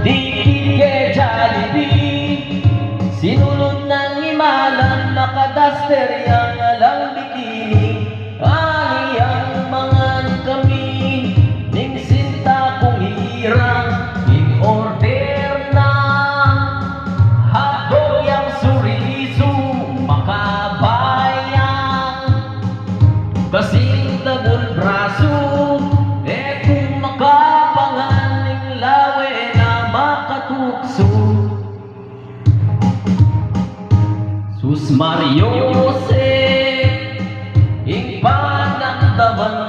Di kike Jollibee, sinunod ng imalan, nakadaster yang alang bikini. Ani ang mangan kami, ning sinta kong hirang, in order na hotdog yang suriso, makabayang kasing dagol braso. Kung makapangan ning lawe na makatukso. Sus Mario Jose, ing panagdaman